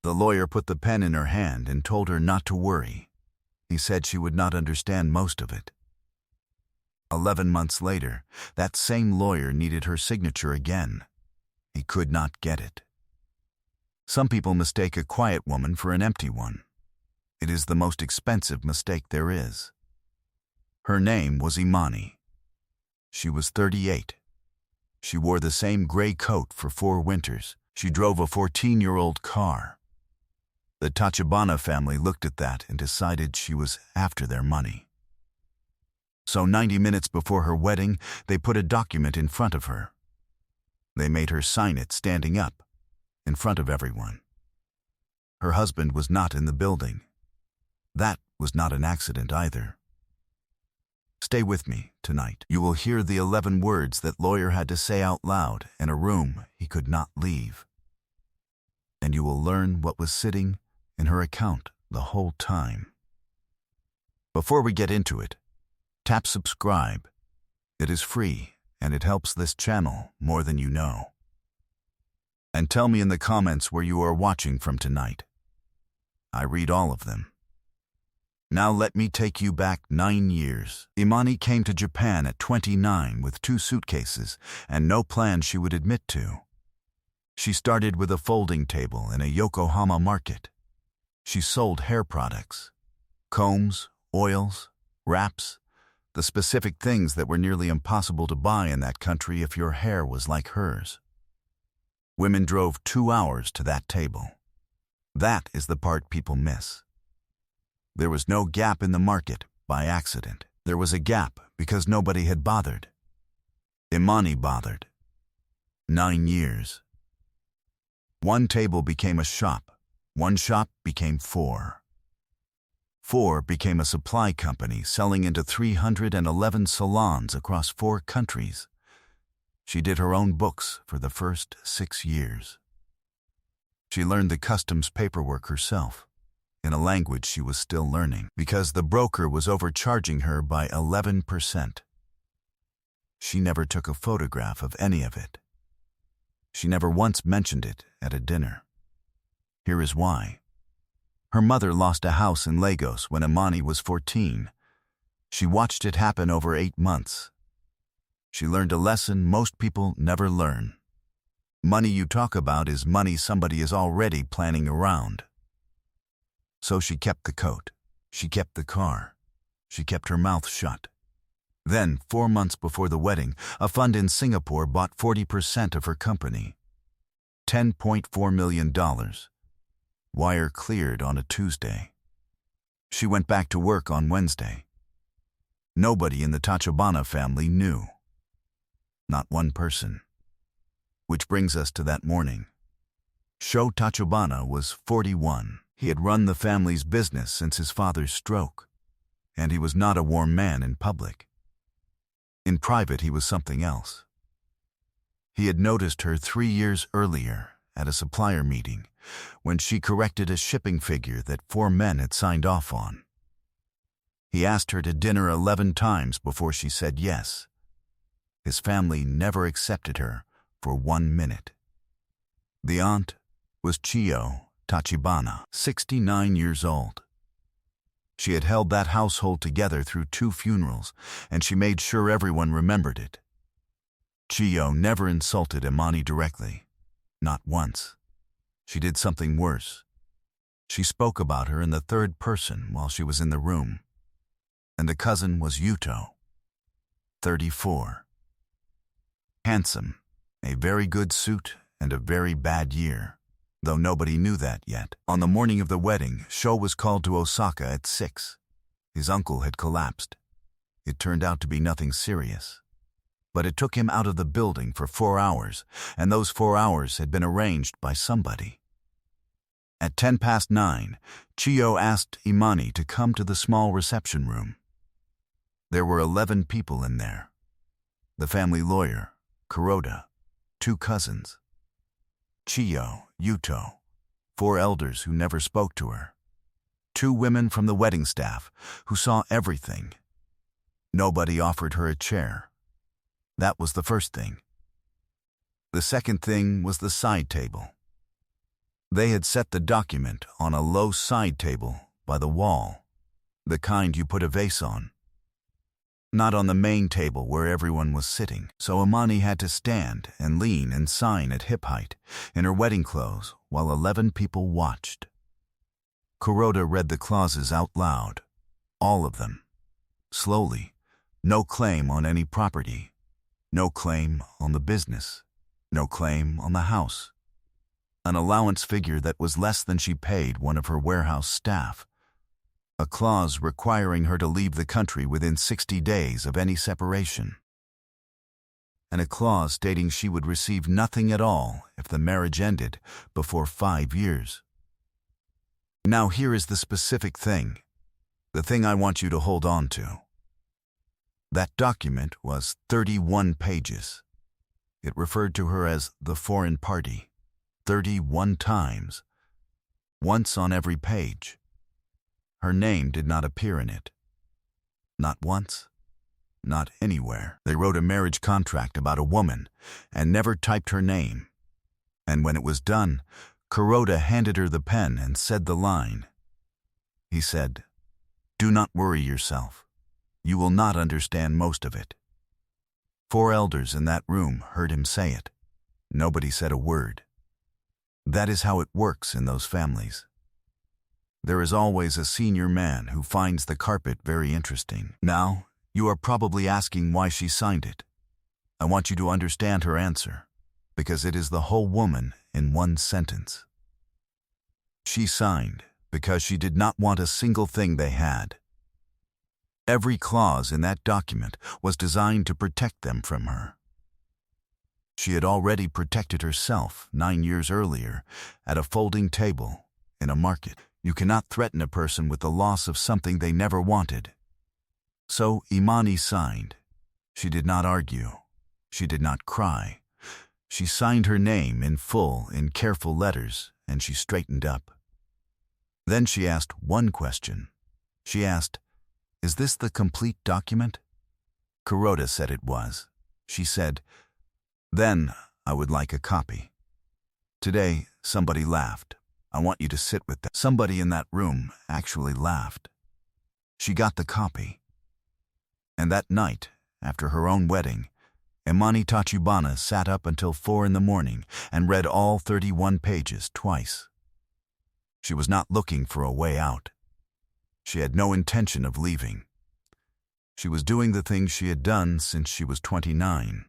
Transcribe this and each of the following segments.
The lawyer put the pen in her hand and told her not to worry. He said she would not understand most of it. 11 months later, that same lawyer needed her signature again. He could not get it. Some people mistake a quiet woman for an empty one. It is the most expensive mistake there is. Her name was Immani. She was 38. She wore the same gray coat for 4 winters. She drove a 14-year-old car. The Tachibana family looked at that and decided she was after their money. So 90 minutes before her wedding, they put a document in front of her. They made her sign it standing up, in front of everyone. Her husband was not in the building. That was not an accident either. Stay with me tonight. You will hear the 11 words that lawyer had to say out loud in a room he could not leave. And you will learn what was sitting in her account the whole time. Before we get into it, tap subscribe. It is free and it helps this channel more than you know. And tell me in the comments where you are watching from tonight. I read all of them. Now let me take you back 9 years. Immani came to Japan at 29 with 2 suitcases and no plan she would admit to. She started with a folding table in a Yokohama market. She sold hair products, combs, oils, wraps, the specific things that were nearly impossible to buy in that country if your hair was like hers. Women drove 2 hours to that table. That is the part people miss. There was no gap in the market by accident. There was a gap because nobody had bothered. Immani bothered. 9 years. 1 table became a shop. 1 shop became 4. 4 became a supply company selling into 311 salons across 4 countries. She did her own books for the first 6 years. She learned the customs paperwork herself, in a language she was still learning, because the broker was overcharging her by 11%. She never took a photograph of any of it. She never once mentioned it at a dinner. Here is why. Her mother lost a house in Lagos when Immani was 14. She watched it happen over 8 months. She learned a lesson most people never learn. Money you talk about is money somebody is already planning around. So she kept the coat. She kept the car. She kept her mouth shut. Then, 4 months before the wedding, a fund in Singapore bought 40% of her company. $10.4 million. Wire cleared on a Tuesday. She went back to work on Wednesday. Nobody in the Tachibana family knew. Not one person. Which brings us to that morning. Sho Tachibana was 41. He had run the family's business since his father's stroke, and he was not a warm man in public. In private, he was something else. He had noticed her 3 years earlier at a supplier meeting when she corrected a shipping figure that 4 men had signed off on. He asked her to dinner 11 times before she said yes. His family never accepted her for 1 minute. The aunt was Sho Tachibana, 69 years old. She had held that household together through 2 funerals, and she made sure everyone remembered it. Sho never insulted Immani directly, not once. She did something worse. She spoke about her in the 3rd person while she was in the room. And the cousin was Yuto, 34. Handsome, a very good suit, and a very bad year, though nobody knew that yet. On the morning of the wedding, Sho was called to Osaka at 6. His uncle had collapsed. It turned out to be nothing serious. But it took him out of the building for 4 hours, and those 4 hours had been arranged by somebody. At 9:10, Sho asked Immani to come to the small reception room. There were 11 people in there. The family lawyer, Kuroda, 2 cousins. Sho, Yuto, 4 elders who never spoke to her. 2 women from the wedding staff who saw everything. Nobody offered her a chair. That was the first thing. The second thing was the side table. They had set the document on a low side table by the wall, the kind you put a vase on. Not on the main table where everyone was sitting, so Immani had to stand and lean and sign at hip height in her wedding clothes while 11 people watched. Kuroda read the clauses out loud, all of them. Slowly, no claim on any property, no claim on the business, no claim on the house. An allowance figure that was less than she paid one of her warehouse staff. A clause requiring her to leave the country within 60 days of any separation. And a clause stating she would receive nothing at all if the marriage ended before 5 years. Now here is the specific thing, the thing I want you to hold on to. That document was 31 pages. It referred to her as the foreign party 31 times, once on every page. Her name did not appear in it. Not once, not anywhere. They wrote a marriage contract about a woman and never typed her name. And when it was done, Kuroda handed her the pen and said the line. He said, "Do not worry yourself. You will not understand most of it." 4 elders in that room heard him say it. Nobody said a word. That is how it works in those families. There is always a senior man who finds the carpet very interesting. Now, you are probably asking why she signed it. I want you to understand her answer, because it is the whole woman in one sentence. She signed because she did not want a single thing they had. Every clause in that document was designed to protect them from her. She had already protected herself 9 years earlier at a folding table in a market. You cannot threaten a person with the loss of something they never wanted. So Immani signed. She did not argue. She did not cry. She signed her name in full in careful letters, and she straightened up. Then she asked one question. She asked, "Is this the complete document?" Kuroda said it was. She said, "Then I would like a copy." Today, somebody laughed. I want you to sit with them. Somebody in that room actually laughed. She got the copy. And that night, after her own wedding, Sho Tachibana sat up until 4 in the morning and read all 31 pages twice. She was not looking for a way out. She had no intention of leaving. She was doing the things she had done since she was 29.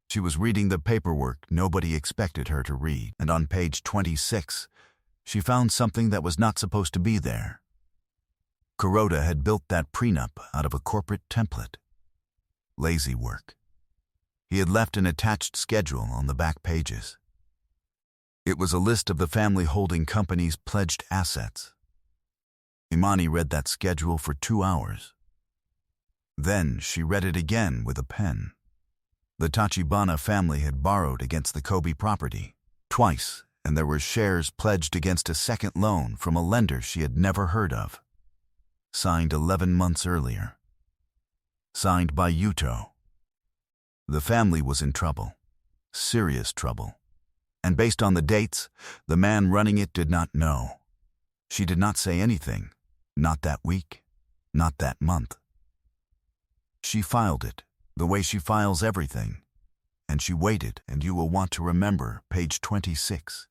She was reading the paperwork nobody expected her to read, and on page 26, she found something that was not supposed to be there. Kuroda had built that prenup out of a corporate template. Lazy work. He had left an attached schedule on the back pages. It was a list of the family holding company's pledged assets. Immani read that schedule for 2 hours. Then she read it again with a pen. The Tachibana family had borrowed against the Kobe property twice, and there were shares pledged against a second loan from a lender she had never heard of. Signed 11 months earlier. Signed by Yuto. The family was in trouble. Serious trouble. And based on the dates, the man running it did not know. She did not say anything. Not that week. Not that month. She filed it, the way she files everything. And she waited, and you will want to remember page 26.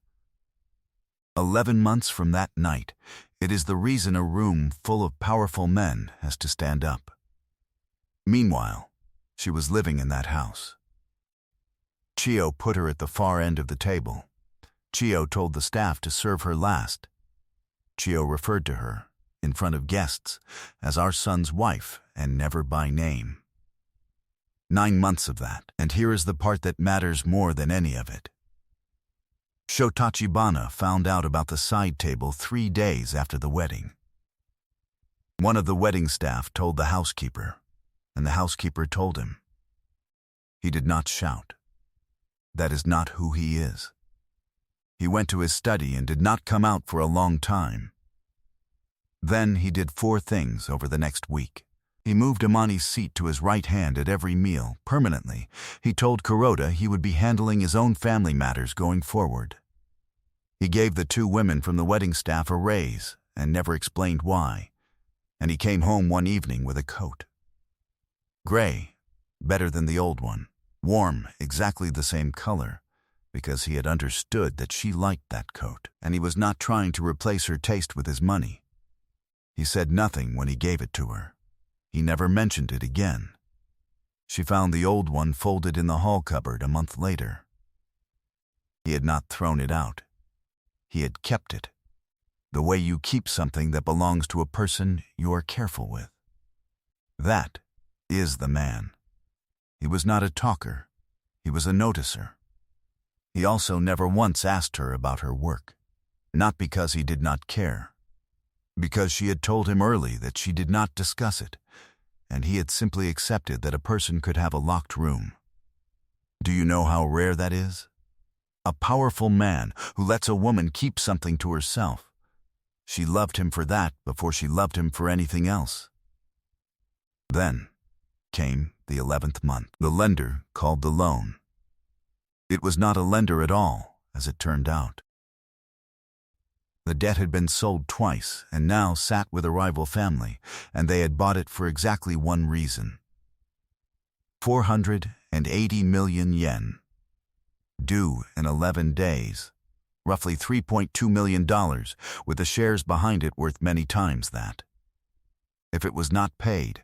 11 months from that night, it is the reason a room full of powerful men has to stand up. Meanwhile, she was living in that house. Chio put her at the far end of the table. Chio told the staff to serve her last. Chio referred to her, in front of guests, as our son's wife and never by name. 9 months of that, and here is the part that matters more than any of it. Sho Tachibana found out about the side table 3 days after the wedding. One of the wedding staff told the housekeeper, and the housekeeper told him. He did not shout. That is not who he is. He went to his study and did not come out for a long time. Then he did 4 things over the next week. He moved Immani's seat to his right hand at every meal, permanently. He told Kuroda he would be handling his own family matters going forward. He gave the two women from the wedding staff a raise and never explained why, and he came home one evening with a coat. Gray, better than the old one, warm, exactly the same color, because he had understood that she liked that coat, and he was not trying to replace her taste with his money. He said nothing when he gave it to her. He never mentioned it again. She found the old one folded in the hall cupboard a month later. He had not thrown it out. He had kept it, the way you keep something that belongs to a person you are careful with. That is the man. He was not a talker. He was a noticer. He also never once asked her about her work, not because he did not care, because she had told him early that she did not discuss it, and he had simply accepted that a person could have a locked room. Do you know how rare that is? A powerful man who lets a woman keep something to herself. She loved him for that before she loved him for anything else. Then came the 11th month. The lender called the loan. It was not a lender at all, as it turned out. The debt had been sold twice and now sat with a rival family, and they had bought it for exactly one reason. 480 million yen. Due in 11 days. Roughly $3.2 million, with the shares behind it worth many times that. If it was not paid,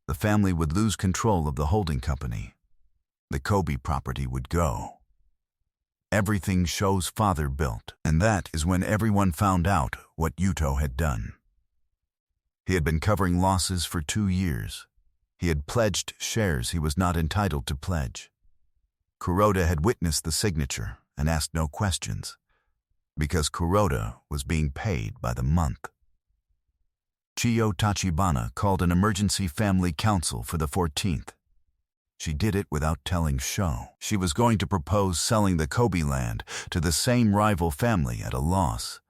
the family would lose control of the holding company. The Kobe property would go. Everything Sho's father built, and that is when everyone found out what Yuto had done. He had been covering losses for 2 years. He had pledged shares he was not entitled to pledge. Kuroda had witnessed the signature and asked no questions, because Kuroda was being paid by the month. Sho Tachibana called an emergency family council for the 14th. She did it without telling Sho. She was going to propose selling the Kobe land to the same rival family at a loss,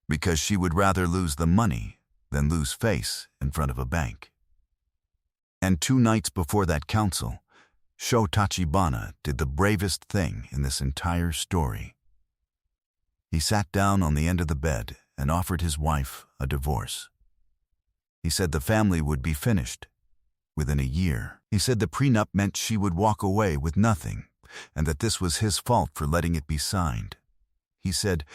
because she would rather lose the money than lose face in front of a bank. And 2 nights before that council, Sho Tachibana did the bravest thing in this entire story. He sat down on the end of the bed and offered his wife a divorce. He said the family would be finished within a year. He said the prenup meant she would walk away with nothing, and that this was his fault for letting it be signed. He said,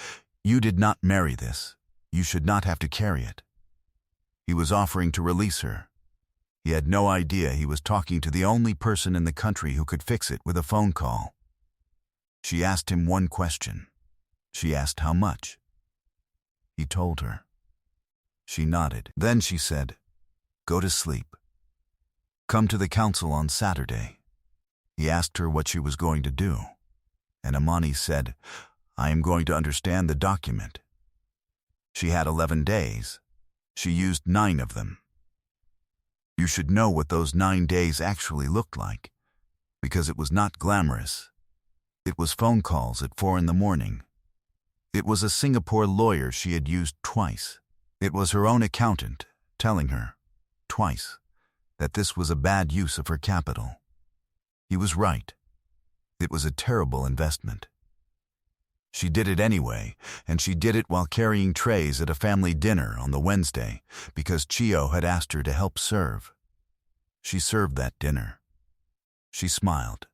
"You did not marry this. You should not have to carry it." He was offering to release her. He had no idea he was talking to the only person in the country who could fix it with a phone call. She asked him one question. She asked how much. He told her. She nodded. Then she said, "Go to sleep. Come to the council on Saturday." He asked her what she was going to do, and Immani said, "I am going to understand the document." She had 11 days. She used 9 of them. You should know what those 9 days actually looked like, because it was not glamorous. It was phone calls at 4 in the morning. It was a Singapore lawyer she had used twice. It was her own accountant telling her, twice, that this was a bad use of her capital. He was right. It was a terrible investment. She did it anyway, and she did it while carrying trays at a family dinner on the Wednesday, because Chio had asked her to help serve. She served that dinner. She smiled.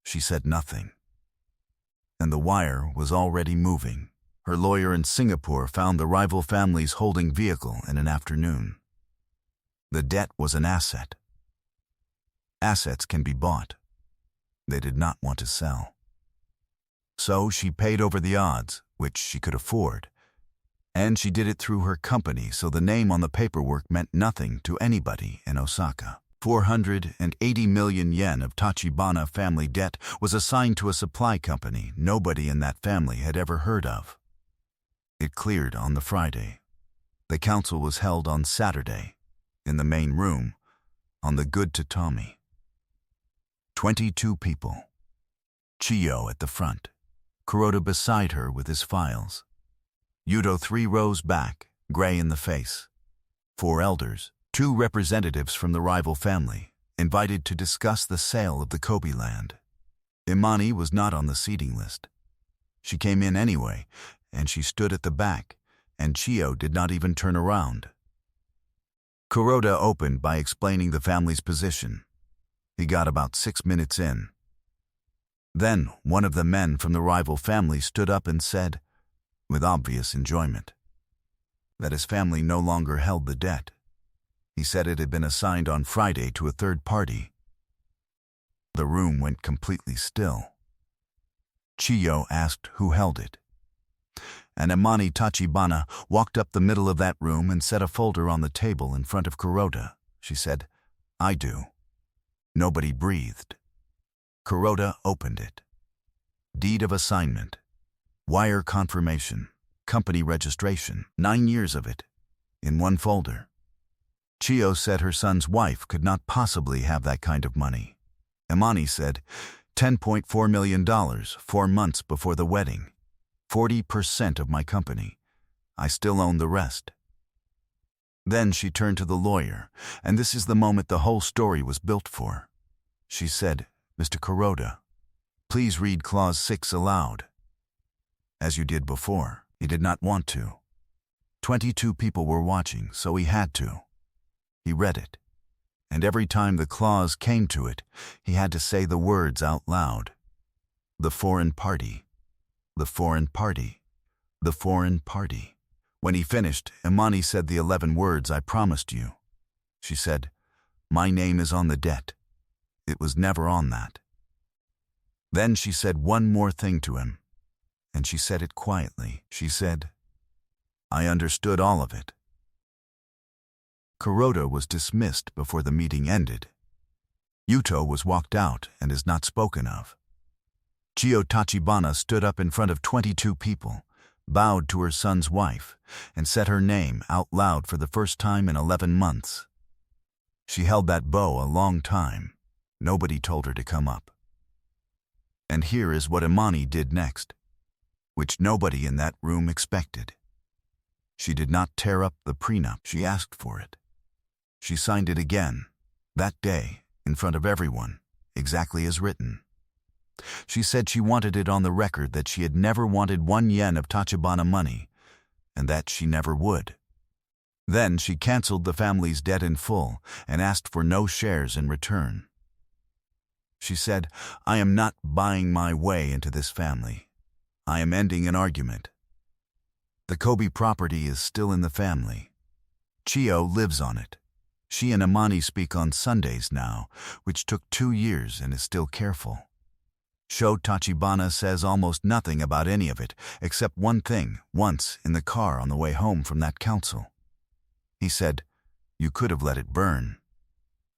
She said nothing. And the wire was already moving. Her lawyer in Singapore found the rival family's holding vehicle in an afternoon. The debt was an asset. Assets can be bought. They did not want to sell. So she paid over the odds, which she could afford, and she did it through her company, so the name on the paperwork meant nothing to anybody in Osaka. 480 million yen of Tachibana family debt was assigned to a supply company nobody in that family had ever heard of. It cleared on the Friday. The council was held on Saturday, in the main room, on the good tatami. 22 people. Chio at the front. Kuroda beside her with his files. Yuto 3 rows back, gray in the face. 4 elders, 2 representatives from the rival family, invited to discuss the sale of the Kobe land. Immani was not on the seating list. She came in anyway, and she stood at the back, and Sho did not even turn around. Kuroda opened by explaining the family's position. He got about 6 minutes in. Then one of the men from the rival family stood up and said, with obvious enjoyment, that his family no longer held the debt. He said it had been assigned on Friday to a third party. The room went completely still. Sho asked who held it. And Sho Tachibana walked up the middle of that room and set a folder on the table in front of Kuroda. She said, "I do." Nobody breathed. Kuroda opened it. Deed of assignment, wire confirmation, company registration, 9 years of it, in one folder. Sho said her son's wife could not possibly have that kind of money. Immani said, $10.4 million, 4 months before the wedding. 40% of my company. I still own the rest. Then she turned to the lawyer, and this is the moment the whole story was built for. She said, "Mr. Kuroda, please read Clause 6 aloud." As you did before, he did not want to. 22 people were watching, so he had to. He read it, and every time the clause came to it, he had to say the words out loud. The foreign party. The foreign party. The foreign party. When he finished, Immani said the 11 words I promised you. She said, "My name is on the debt." It was never on that. Then she said one more thing to him, and she said it quietly. She said, "I understood all of it." Kuroda was dismissed before the meeting ended. Yuto was walked out and is not spoken of. Sho Tachibana stood up in front of 22 people, bowed to her son's wife, and said her name out loud for the first time in 11 months. She held that bow a long time. Nobody told her to come up. And here is what Immani did next, which nobody in that room expected. She did not tear up the prenup. She asked for it. She signed it again, that day, in front of everyone, exactly as written. She said she wanted it on the record that she had never wanted 1 yen of Tachibana money, and that she never would. Then she canceled the family's debt in full and asked for no shares in return. She said, "I am not buying my way into this family. I am ending an argument. The Kobe property is still in the family. Sho lives on it. She and Immani speak on Sundays now, which took 2 years and is still careful. Sho Tachibana says almost nothing about any of it, except one thing, once in the car on the way home from that council. He said, 'You could have let it burn.'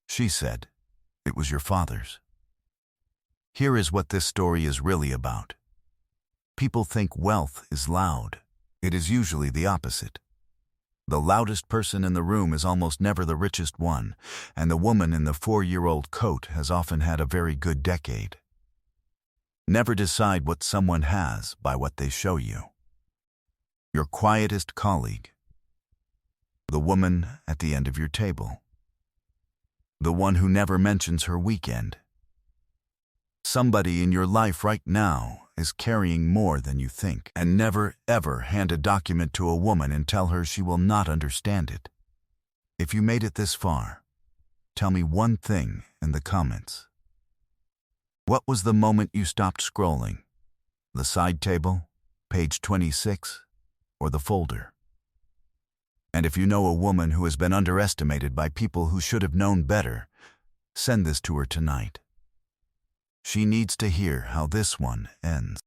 She said, 'It was your father's.' Here is what this story is really about. People think wealth is loud. It is usually the opposite. The loudest person in the room is almost never the richest one, and the woman in the 4-year-old coat has often had a very good decade. Never decide what someone has by what they show you. Your quietest colleague. The woman at the end of your table. The one who never mentions her weekend. Somebody in your life right now is carrying more than you think. And never, ever hand a document to a woman and tell her she will not understand it. If you made it this far, tell me one thing in the comments. What was the moment you stopped scrolling? The side table, page 26, or the folder? And if you know a woman who has been underestimated by people who should have known better, send this to her tonight. She needs to hear how this one ends.